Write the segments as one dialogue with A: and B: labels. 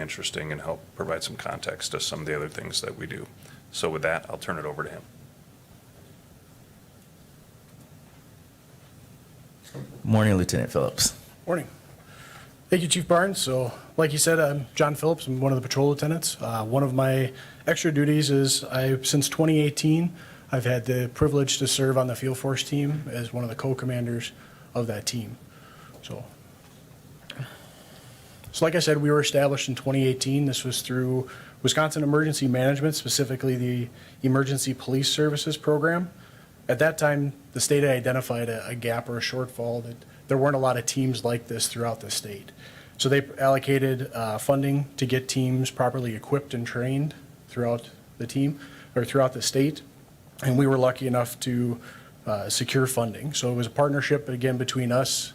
A: interesting and help provide some context to some of the other things that we do. So with that, I'll turn it over to him.
B: Morning, Lieutenant Phillips.
C: Morning. Thank you, Chief Barnes. So, like you said, I'm John Phillips. I'm one of the patrol lieutenants. One of my extra duties is since 2018, I've had the privilege to serve on the field force team as one of the co-commanders of that team. So like I said, we were established in 2018. This was through Wisconsin Emergency Management, specifically the Emergency Police Services Program. At that time, the state had identified a gap or a shortfall that there weren't a lot of teams like this throughout the state. So they allocated funding to get teams properly equipped and trained throughout the team or throughout the state. And we were lucky enough to secure funding. So it was a partnership, again, between us,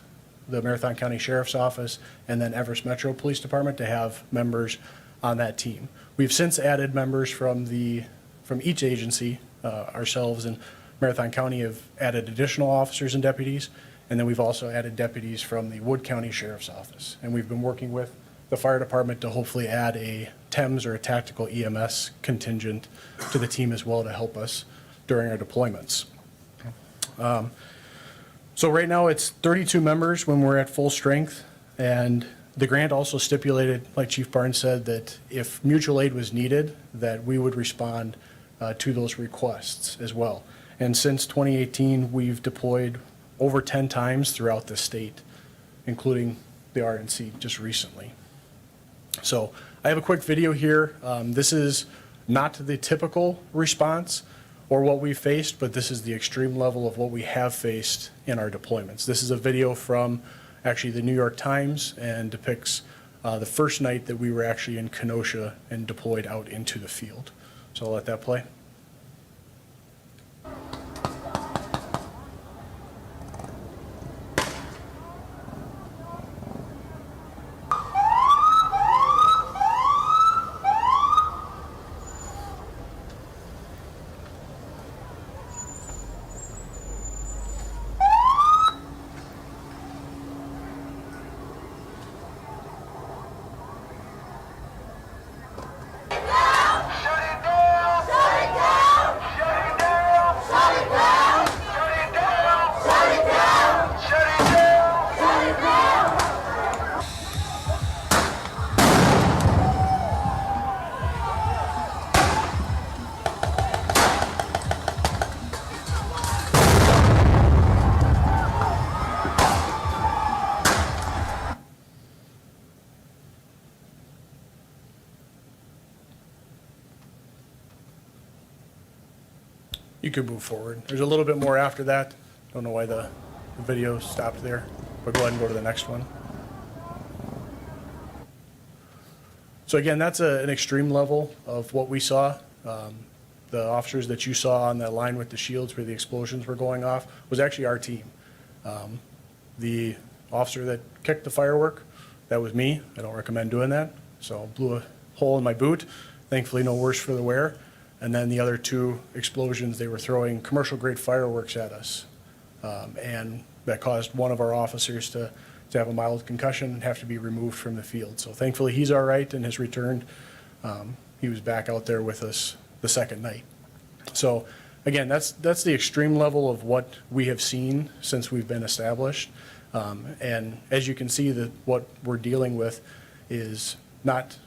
C: the Marathon County Sheriff's Office, and then Everest Metro Police Department to have members on that team. We've since added members from each agency. Ourselves and Marathon County have added additional officers and deputies, and then we've also added deputies from the Wood County Sheriff's Office. And we've been working with the fire department to hopefully add a TEMS or a tactical EMS contingent to the team as well to help us during our deployments. So right now it's 32 members when we're at full strength, and the grant also stipulated, like Chief Barnes said, that if mutual aid was needed, that we would respond to those requests as well. And since 2018, we've deployed over 10 times throughout the state, including the RNC just recently. So I have a quick video here. This is not the typical response or what we faced, but this is the extreme level of what we have faced in our deployments. This is a video from actually the New York Times and depicts the first night that we were actually in Kenosha and deployed out into the field. So I'll let that play. You could move forward. There's a little bit more after that. Don't know why the video stopped there, but go ahead and go to the next one. So again, that's an extreme level of what we saw. The officers that you saw on that line with the shields where the explosions were going off was actually our team. The officer that kicked the firework, that was me. I don't recommend doing that. So blew a hole in my boot. Thankfully, no worse for the wear. And then the other two explosions, they were throwing commercial grade fireworks at us. And that caused one of our officers to have a mild concussion and have to be removed from the field. So thankfully he's all right and has returned. He was back out there with us the second night. So again, that's the extreme level of what we have seen since we've been established. And as you can see, that what we're dealing with is not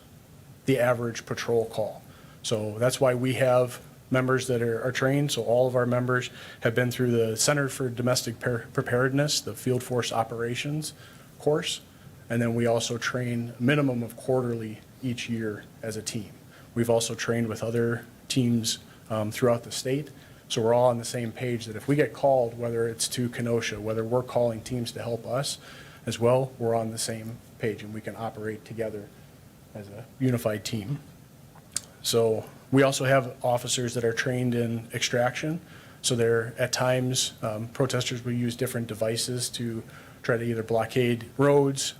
C: the average patrol call. So that's why we have members that are trained. So all of our members have been through the Center for Domestic Preparedness, the Field Force Operations course. And then we also train a minimum of quarterly each year as a team. We've also trained with other teams throughout the state. So we're all on the same page that if we get called, whether it's to Kenosha, whether we're calling teams to help us as well, we're on the same page and we can operate together as a unified team. So we also have officers that are trained in extraction. So they're at times, protesters will use different devices to try to either blockade roads,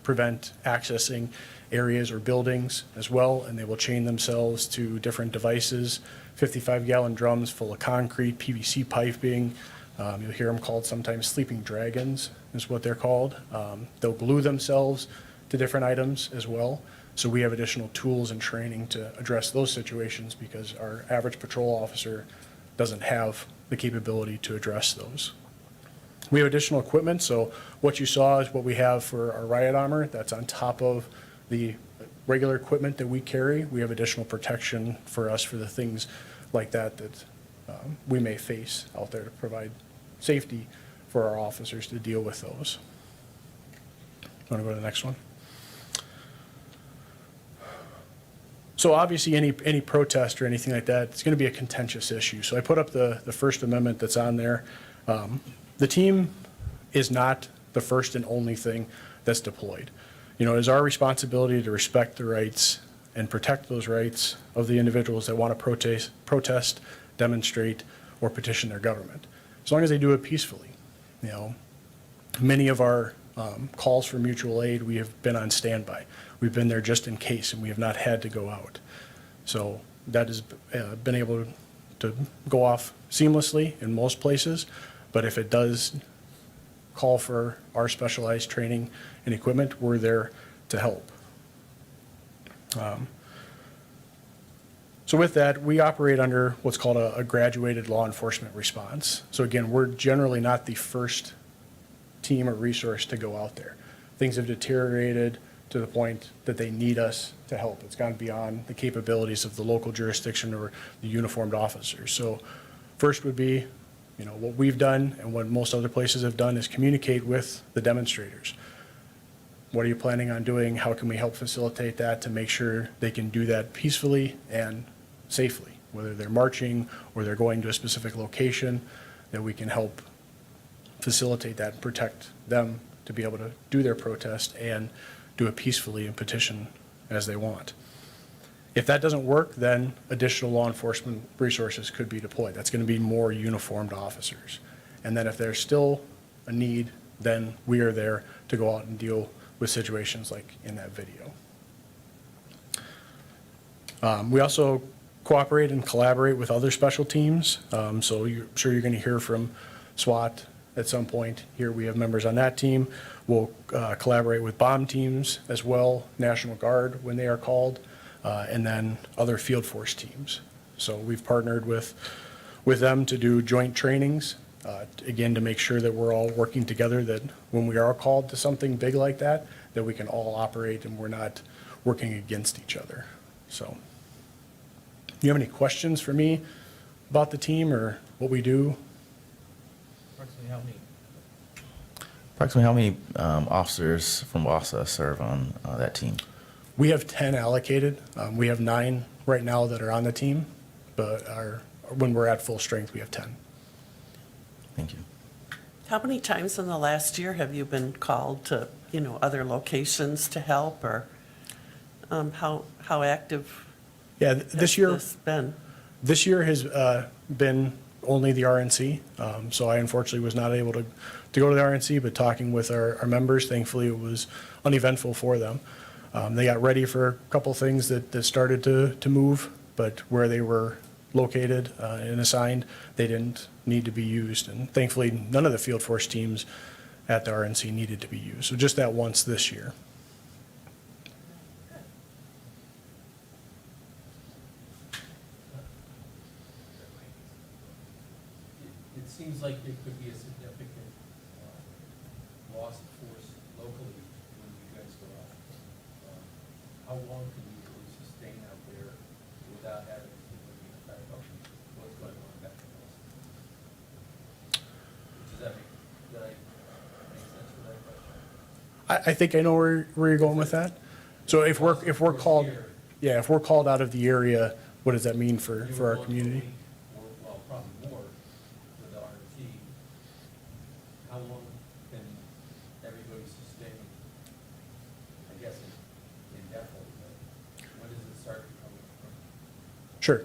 C: prevent accessing areas or buildings as well, and they will chain themselves to different devices, 55-gallon drums full of concrete, PVC piping. You'll hear them called sometimes sleeping dragons is what they're called. They'll glue themselves to different items as well. So we have additional tools and training to address those situations because our average patrol officer doesn't have the capability to address those. We have additional equipment, so what you saw is what we have for our riot armor. That's on top of the regular equipment that we carry. We have additional protection for us for the things like that we may face out there to provide safety for our officers to deal with those. Want to go to the next one? So obviously, any protest or anything like that, it's going to be a contentious issue. So I put up the First Amendment that's on there. The team is not the first and only thing that's deployed. You know, it is our responsibility to respect the rights and protect those rights of the individuals that want to protest, demonstrate, or petition their government, as long as they do it peacefully. You know, many of our calls for mutual aid, we have been on standby. We've been there just in case, and we have not had to go out. So that has been able to go off seamlessly in most places, but if it does call for our specialized training and equipment, we're there to help. So with that, we operate under what's called a graduated law enforcement response. So again, we're generally not the first team or resource to go out there. Things have deteriorated to the point that they need us to help. It's gone beyond the capabilities of the local jurisdiction or the uniformed officers. So first would be, you know, what we've done and what most other places have done is communicate with the demonstrators. What are you planning on doing? How can we help facilitate that to make sure they can do that peacefully and safely, whether they're marching or they're going to a specific location, that we can help facilitate that and protect them to be able to do their protest and do it peacefully and petition as they want. If that doesn't work, then additional law enforcement resources could be deployed. That's going to be more uniformed officers. And then if there's still a need, then we are there to go out and deal with situations like in that video. We also cooperate and collaborate with other special teams. So I'm sure you're going to hear from SWAT at some point. Here we have members on that team. We'll collaborate with bomb teams as well, National Guard when they are called, and then other field force teams. So we've partnered with them to do joint trainings, again, to make sure that we're all working together, that when we are called to something big like that we can all operate and we're not working against each other. So, do you have any questions for me about the team or what we do?
B: Approximately how many officers from Wausau serve on that team?
C: We have 10 allocated. We have 9 right now that are on the team, but when we're at full strength, we have 10.
B: Thank you.
D: How many times in the last year have you been called to, you know, other locations to help, or how active
C: Yeah,
D: has
C: this year has been only the RNC. So I unfortunately was not able to go to the RNC, but talking with our members, thankfully it was uneventful for them. They got ready for a couple things that started to move, but where they were located and assigned, they didn't need to be used. And thankfully, none of the field force teams at the RNC needed to be used. So just that once this year.
E: It seems like there could be a significant loss of force locally when you guys go out. How long can you really sustain out there without having to looking back up what's going on back in Boston? Does that make sense for that question?
C: I think I know where you're going with that. So if we're called, yeah, if we're called out of the area, what does that mean for our community?
E: Well, probably more for the RT. How long can everybody sustain, I guess, indefinitely? When does it start becoming?
C: Sure.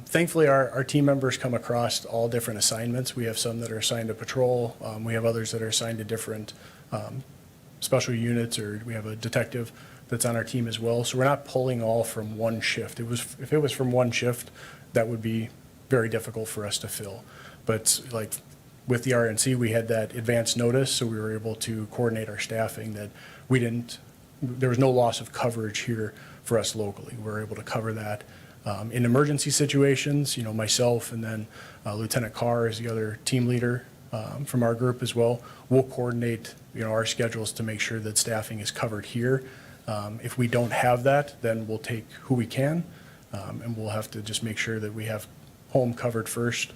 C: Thankfully, our team members come across all different assignments. We have some that are assigned to patrol. We have others that are assigned to different special units, or we have a detective that's on our team as well. So we're not pulling all from one shift. If it was from one shift, that would be very difficult for us to fill. But like with the RNC, we had that advance notice, so we were able to coordinate our staffing that we didn't there was no loss of coverage here for us locally. We're able to cover that. In emergency situations, myself and then Lieutenant Carr is the other team leader from our group as well. We'll coordinate, our schedules to make sure that staffing is covered here. If we don't have that, then we'll take who we can, and we'll have to just make sure that we have home covered first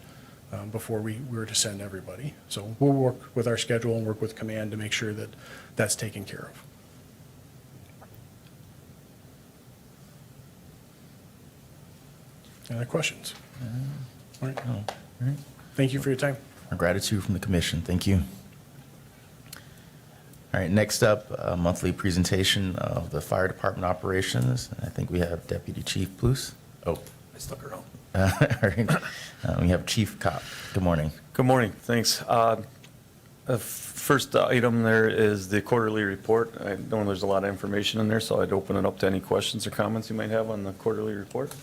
C: before we were to send everybody. So we'll work with our schedule and work with command to make sure that that's taken care of. Any other questions? All right.
B: Oh, all right.
C: Thank you for your time.
B: Our gratitude from the commission. Thank you. All right, next up, a monthly presentation of the fire department operations. I think we have Deputy Chief Plus. Oh,
A: I stuck around.
B: all right. We have Chief Cop. Good morning.
F: Good morning, thanks. First item there is the quarterly report. I know there's a lot of information in there, so I'd open it up to any questions or comments you might have on the quarterly report.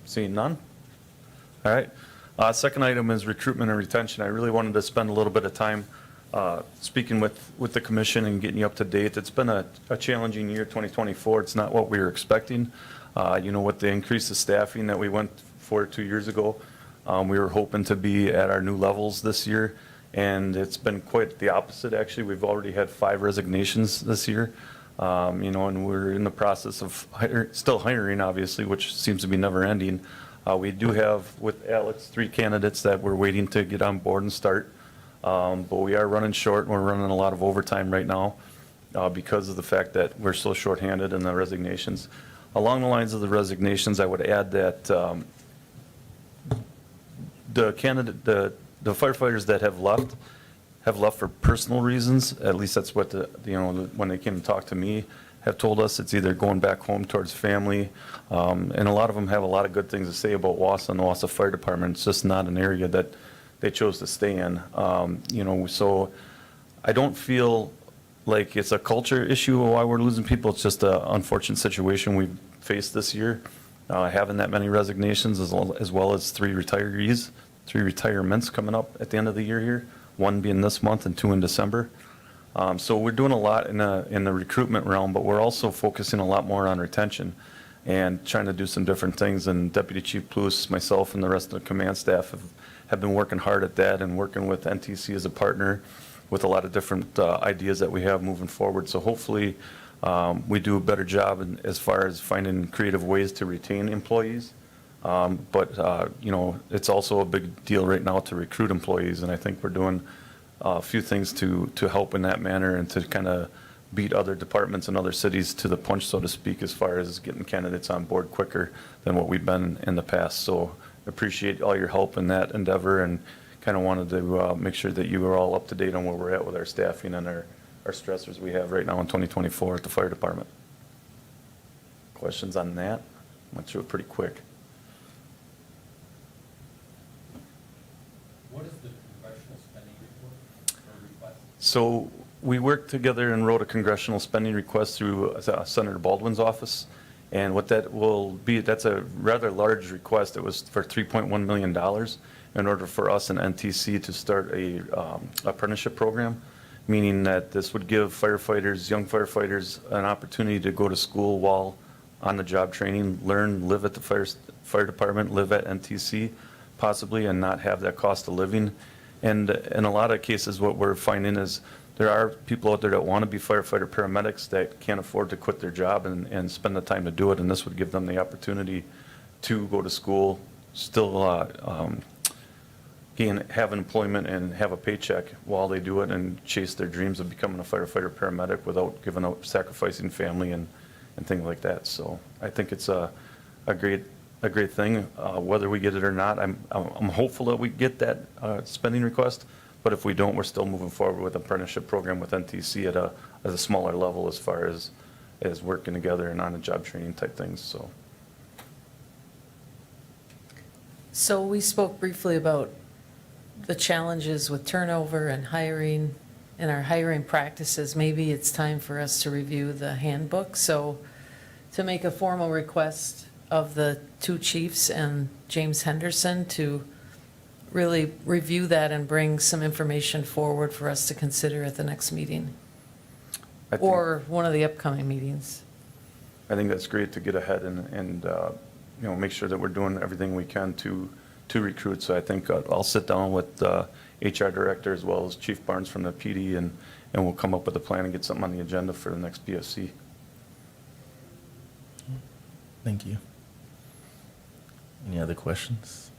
F: Seeing none? All right. Second item is recruitment and retention. I really wanted to spend a little bit of time speaking with the commission and getting you up to date. It's been a challenging year, 2024. It's not what we were expecting. With the increase of staffing that we went for 2 years ago, we were hoping to be at our new levels this year, and it's been quite the opposite, actually. We've already had 5 resignations this year, and we're in the process of still hiring, obviously, which seems to be never ending. We do have, with Alex, 3 candidates that we're waiting to get on board and start. But we are running short, and we're running a lot of overtime right now because of the fact that we're so shorthanded in the resignations. Along the lines of the resignations, I would add that the firefighters that have left for personal reasons. At least that's what when they came and talked to me, have told us. It's either going back home towards family, and a lot of them have a lot of good things to say about Wausau and the Wausau Fire Department. It's just not an area that they chose to stay in. So I don't feel like it's a culture issue of why we're losing people. It's just an unfortunate situation we've faced this year, having that many resignations as well as 3 retirements coming up at the end of the year here, 1 being this month and 2 in December. So we're doing a lot in the recruitment realm, but we're also focusing a lot more on retention and trying to do some different things. And Deputy Chief Plus, myself, and the rest of the command staff have been working hard at that and working with NTC as a partner with a lot of different ideas that we have moving forward. So hopefully we do a better job as far as finding creative ways to retain employees. But it's also a big deal right now to recruit employees, and I think we're doing a few things to help in that manner and to kind of beat other departments and other cities to the punch, so to speak, as far as getting candidates on board quicker than what we've been in the past. So appreciate all your help in that endeavor, and kind of wanted to make sure that you are all up to date on where we're at with our staffing and our stressors we have right now in 2024 at the fire department. Questions on that? Went through it pretty quick.
E: What is the congressional spending report or request?
F: So we worked together and wrote a congressional spending request through Senator Baldwin's office. And what that will be, that's a rather large request. It was for $3.1 million in order for us and NTC to start a apprenticeship program, meaning that this would give firefighters, young firefighters, an opportunity to go to school while on the job training, learn, live at the fire department, live at NTC possibly, and not have that cost of living. And in a lot of cases, what we're finding is there are people out there that want to be firefighter paramedics that can't afford to quit their job and spend the time to do it, and this would give them the opportunity to go to school, still have employment and have a paycheck while they do it and chase their dreams of becoming a firefighter paramedic without giving up, sacrificing family and things like that. So I think it's a great thing. Whether we get it or not, I'm hopeful that we get that spending request. But if we don't, we're still moving forward with an apprenticeship program with NTC at a smaller level as far as working together and on-the-job training type things.
G: So we spoke briefly about the challenges with turnover and hiring and our hiring practices. Maybe it's time for us to review the handbook. So to make a formal request of the 2 chiefs and James Henderson to really review that and bring some information forward for us to consider at the next meeting,
F: I think-
G: or one of the upcoming meetings.
F: I think that's great to get ahead and make sure that we're doing everything we can to recruit. So I think I'll sit down with HR director as well as Chief Barnes from the PD, and we'll come up with a plan and get something on the agenda for the next PSC.
B: Thank you. Any other questions?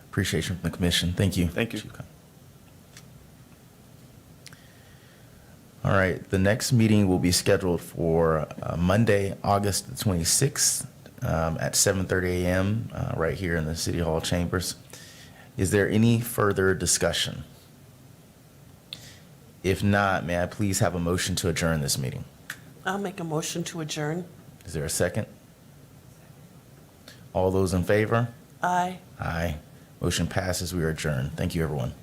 B: Appreciation from the commission. Thank you.
F: Thank you.
B: Chief Con- All right, the next meeting will be scheduled for Monday, August the 26th at 7:30 a.m. Right here in the City Hall chambers. Is there any further discussion? If not, may I please have a motion to adjourn this meeting?
D: I'll make a motion to adjourn.
B: Is there a second? All those in favor?
D: Aye.
B: Aye. Motion passes. We are adjourned. Thank you, everyone.